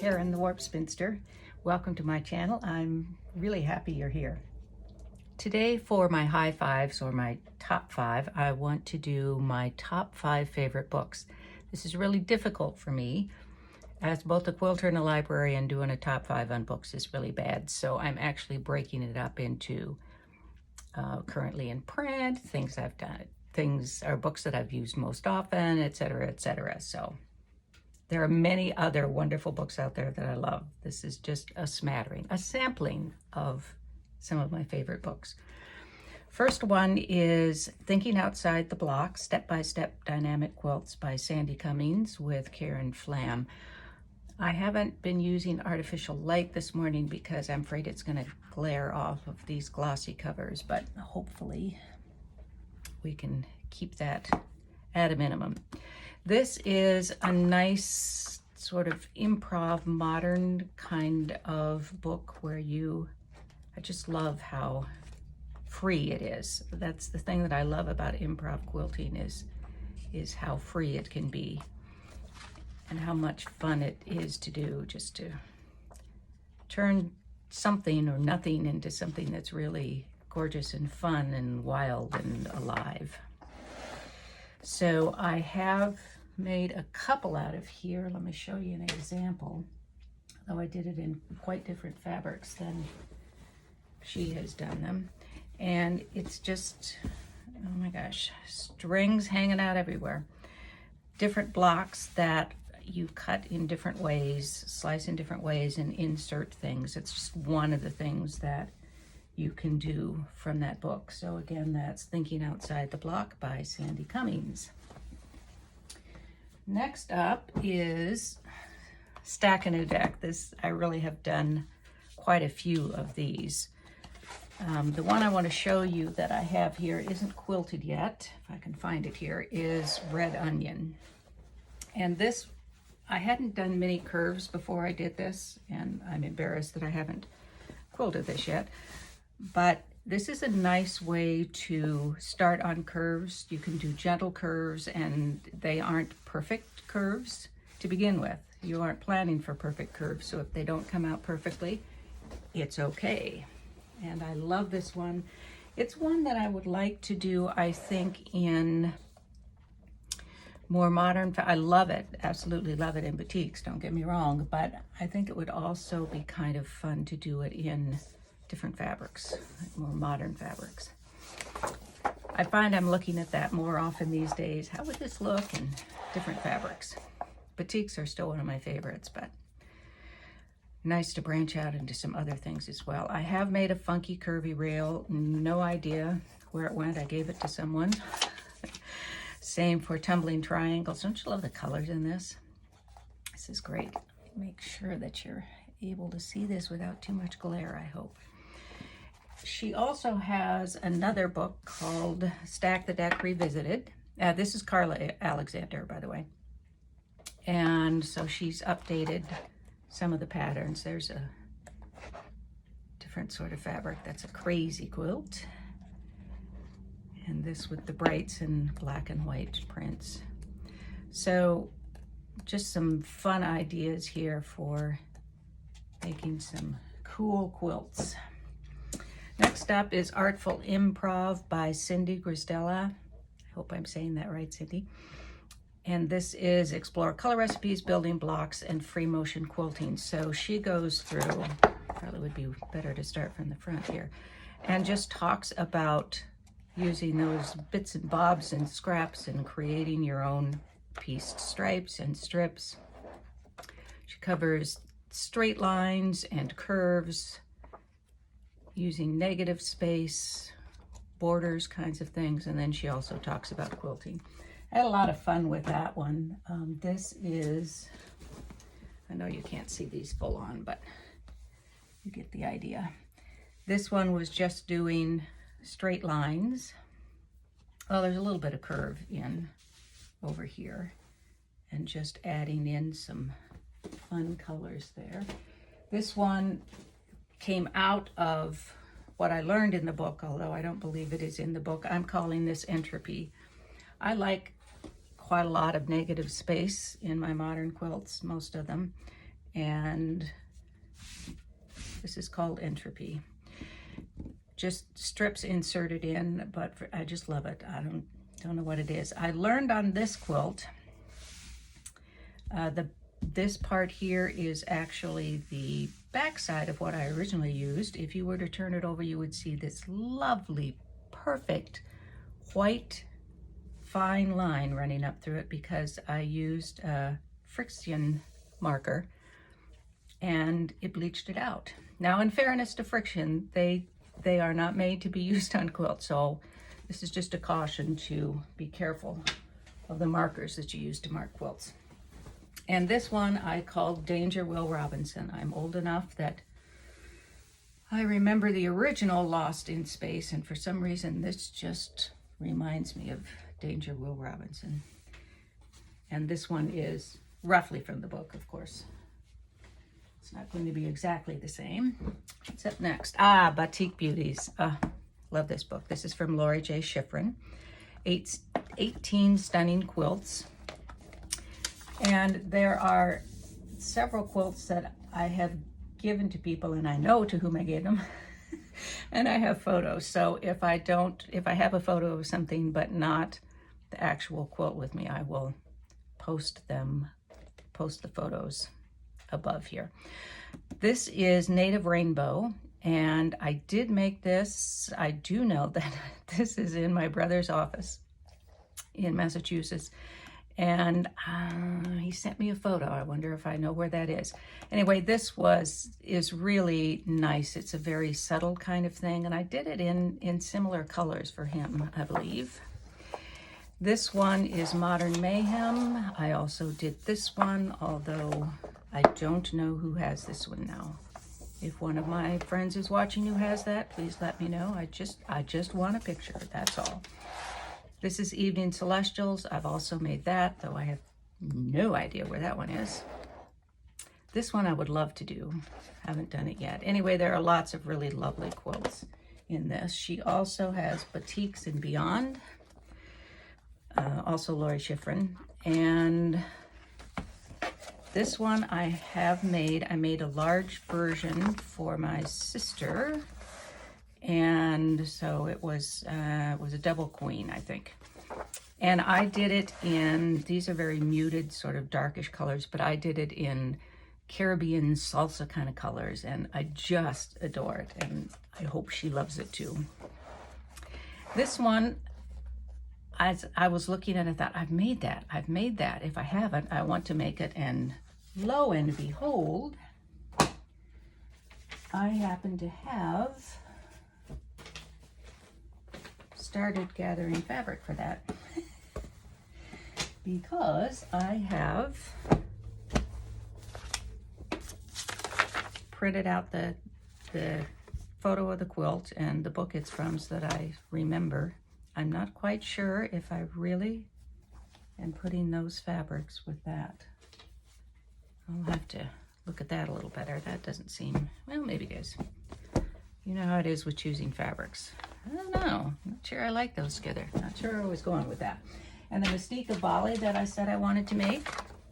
Karen the Warp Spinster. Welcome to my channel. I'm really happy you're here. Today for my high fives, or my top five, I want to do my top 5 favorite books. This is really difficult for me. As both a quilter and a librarian, doing a top 5 on books is really bad. So I'm actually breaking it up into currently in print, things I've done, things are books that I've used most often, etc., etc. So there are many other wonderful books out there that I love. This is just a smattering, a sampling of some of my favorite books. First one is Thinking Outside the Block, Step-by-Step Dynamic Quilts by Sandi Cummings with Karen Flamme. I haven't been using artificial light this morning because I'm afraid it's going to glare off of these glossy covers, but hopefully we can keep that at a minimum. This is a nice sort of improv, modern kind of book where I just love how free it is. That's the thing that I love about improv quilting is how free it can be and how much fun it is to do, just to turn something or nothing into something that's really gorgeous and fun and wild and alive. So I have made a couple out of here. Let me show you an example, though I did it in quite different fabrics than she has done them. And it's just, oh my gosh, strings hanging out everywhere. Different blocks that you cut in different ways, slice in different ways, and insert things. It's just one of the things that you can do from that book. So again, that's Thinking Outside the Block by Sandi Cummings. Next up is Stacking a Deck. This, I really have done quite a few of these. The one I want to show you that I have here isn't quilted yet, if I can find it here, is Red Onion. And this, I hadn't done many curves before I did this, and I'm embarrassed that I haven't quilted this yet. But this is a nice way to start on curves. You can do gentle curves, and they aren't perfect curves to begin with. You aren't planning for perfect curves, so if they don't come out perfectly, it's okay. And I love this one. It's one that I would like to do, I think, in more modern, I love it, absolutely love it in batiks, don't get me wrong, but I think it would also be kind of fun to do it in different fabrics, like more modern fabrics. I find I'm looking at that more often these days. How would this look in different fabrics? Batiks are still one of my favorites, but nice to branch out into some other things as well. I have made a funky curvy rail, no idea where it went. I gave it to someone. Same for tumbling triangles. Don't you love the colors in this? This is great. Make sure that you're able to see this without too much glare, I hope. She also has another book called Stack the Deck Revisited. This is Karla Alexander, by the way. And so she's updated some of the patterns. There's a different sort of fabric. That's a crazy quilt. And this with the brights and black and white prints. So just some fun ideas here for making some cool quilts. Next up is Artful Improv by Cindy Grisdel. I hope I'm saying that right, Cindy. And this is Explore Color Recipes, Building Blocks, and Free Motion Quilting. So she goes through, probably would be better to start from the front here, and just talks about using those bits and bobs and scraps and creating your own pieced stripes and strips. She covers straight lines and curves, using negative space, borders, kinds of things, and then she also talks about quilting. I had a lot of fun with that one. This is, I know you can't see these full on, but you get the idea. This one was just doing straight lines. Well, there's a little bit of curve in over here, and just adding in some fun colors there. This one came out of what I learned in the book, although I don't believe it is in the book. I'm calling this entropy. I like quite a lot of negative space in my modern quilts, most of them, and this is called Entropy. Just strips inserted in, but I just love it. I don't know what it is. I learned on this quilt, this part here is actually the back side of what I originally used. If you were to turn it over, you would see this lovely, perfect white fine line running up through it because I used a friction marker and it bleached it out. Now, in fairness to friction, they are not made to be used on quilts, so this is just a caution to be careful of the markers that you use to mark quilts. And this one I called Danger Will Robinson. I'm old enough that I remember the original Lost in Space, and for some reason this just reminds me of Danger Will Robinson. And this one is roughly from the book, of course. It's not going to be exactly the same. What's up next? Batik Beauties. Love this book. This is from Laurie J. Shifrin. 18 stunning quilts. And there are several quilts that I have given to people, and I know to whom I gave them. And I have photos. So if I have a photo of something but not the actual quilt with me, I will post the photos above here. This is Native Rainbow, and I did make this. I do know that this is in my brother's office in Massachusetts, and he sent me a photo. I wonder if I know where that is. Anyway, this is really nice. It's a very subtle kind of thing, and I did it in similar colors for him, I believe. This one is Modern Mayhem. I also did this one, although I don't know who has this one now. If one of my friends is watching who has that, please let me know. I just want a picture, that's all. This is Evening Celestials. I've also made that, though I have no idea where that one is. This one I would love to do. Haven't done it yet. Anyway, there are lots of really lovely quilts in this. She also has Batiks and Beyond. Also Laurie Shifrin. And this one I made a large version for my sister. And so it was a double queen, I think. And I did it in, these are very muted, sort of darkish colors, but I did it in Caribbean salsa kind of colors, and I just adore it, and I hope she loves it too. This one, as I was looking at it, I thought, I've made that. If I haven't, I want to make it, and lo and behold, I happen to have started gathering fabric for that because I have printed out the photo of the quilt and the book it's from so that I remember. I'm not quite sure if I really am putting those fabrics with that. I'll have to look at that a little better. That doesn't seem, well, maybe it is. You know how it is with choosing fabrics. I don't know. Not sure I like those together. Not sure I was going with that. And the Mystique of Bali that I said I wanted to make,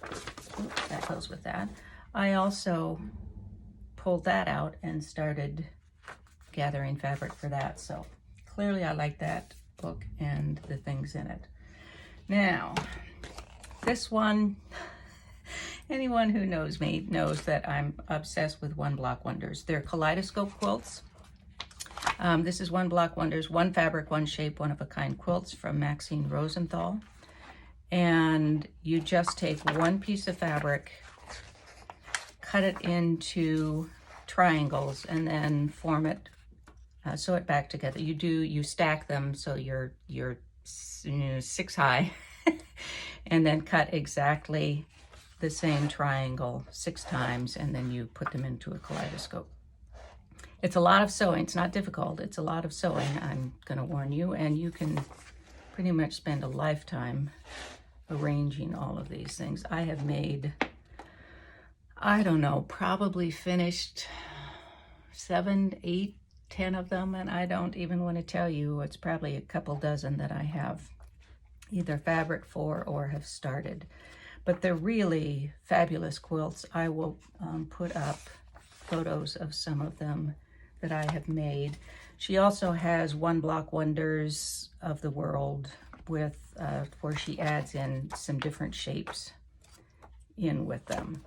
oops, that goes with that. I also pulled that out and started gathering fabric for that. So clearly I like that book and the things in it. Now, this one, anyone who knows me knows that I'm obsessed with One Block Wonders. They're kaleidoscope quilts. This is One Block Wonders, One Fabric, One Shape, One of a Kind quilts from Maxine Rosenthal. And you just take one piece of fabric, cut it into triangles, and then form it, sew it back together. You stack them so you're 6 high, and then cut exactly the same triangle 6 times, and then you put them into a kaleidoscope. It's a lot of sewing. It's not difficult. It's a lot of sewing, I'm going to warn you, and you can pretty much spend a lifetime arranging all of these things. I have made, I don't know, probably finished 7, 8, 10 of them, and I don't even want to tell you, it's probably a couple dozen that I have either fabric for or have started. but they're really fabulous quilts. I will put up photos of some of them that I have made. She also has One Block Wonders of the World with where she adds in some different shapes in with them.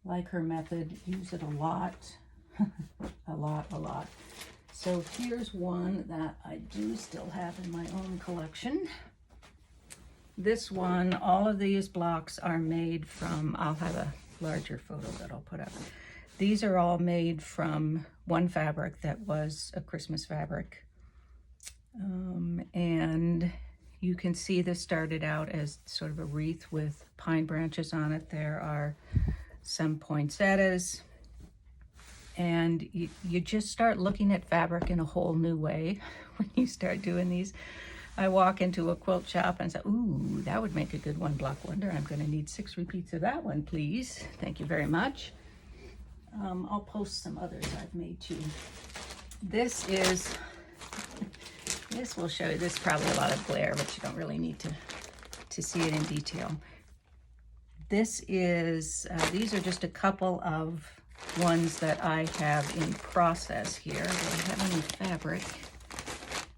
Like her method, use it a lot, a lot. So here's one that I do still have in my own collection. This one, all of these blocks are made from, I'll have a larger photo that I'll put up. These are all made from one fabric that was a Christmas fabric. And you can see this started out as sort of a wreath with pine branches on it. There are some poinsettias. And you just start looking at fabric in a whole new way when you start doing these. I walk into a quilt shop and say, ooh, that would make a good One Block Wonder. I'm going to need 6 repeats of that one, please. Thank you very much. I'll post some others I've made too. This will show you, this is probably a lot of glare, but you don't really need to see it in detail. This is, these are just a couple of ones that I have in process here. Do I have any fabric?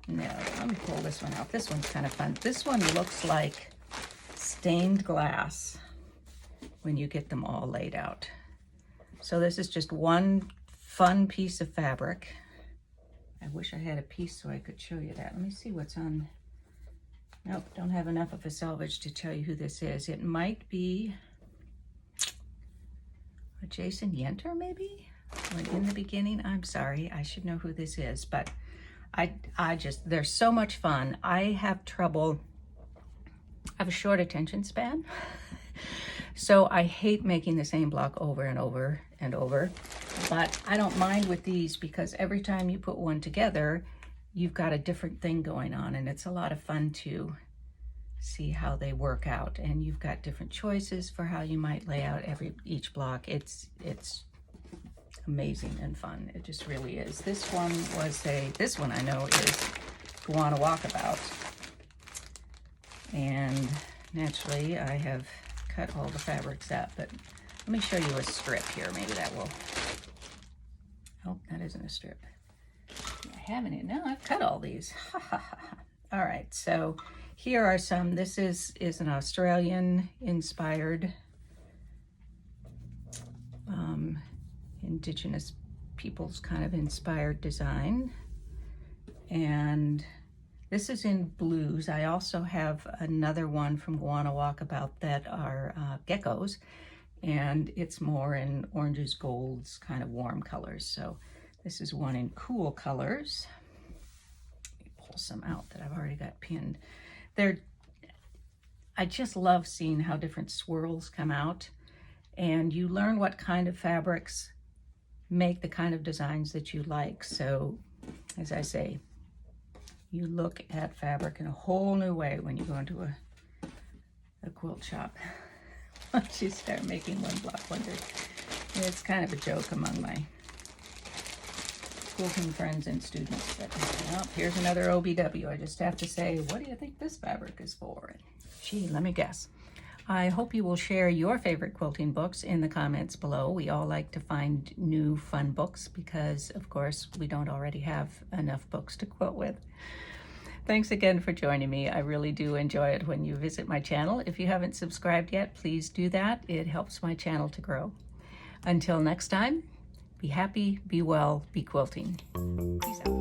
No, let me pull this one out. This one's kind of fun. This one looks like stained glass when you get them all laid out. So this is just one fun piece of fabric. I wish I had a piece so I could show you that. Let me see what's on. Nope, don't have enough of a selvage to tell you who this is. It might be a Jason Yenter, maybe? Or In the Beginning. I'm sorry, I should know who this is, but I just, they're so much fun. I have trouble, I have a short attention span. So I hate making the same block over and over and over, but I don't mind with these because every time you put one together, you've got a different thing going on, and it's a lot of fun to see how they work out. And you've got different choices for how you might lay out each block. It's amazing and fun. It just really is. This one I know is Go On a Walkabout. And naturally I have cut all the fabrics out, but let me show you a strip here. Maybe that will, oh, that isn't a strip. I haven't it. No, I've cut all these. All right, so here are some. This is an Australian inspired Indigenous peoples kind of inspired design. And this is in blues. I also have another one from Go On a Walkabout that are geckos, and it's more in oranges, golds, kind of warm colors. So this is one in cool colors. Let me pull some out that I've already got pinned. I just love seeing how different swirls come out, and you learn what kind of fabrics make the kind of designs that you like. So as I say, you look at fabric in a whole new way when you go into a quilt shop. Once you start making One Block Wonders. And it's kind of a joke among my quilting friends and students. But, well, here's another OBW. I just have to say, what do you think this fabric is for? Gee, let me guess. I hope you will share your favorite quilting books in the comments below. We all like to find new fun books because, of course, we don't already have enough books to quilt with. Thanks again for joining me. I really do enjoy it when you visit my channel. If you haven't subscribed yet, please do that. It helps my channel to grow. Until next time, be happy, be well, be quilting. Peace out.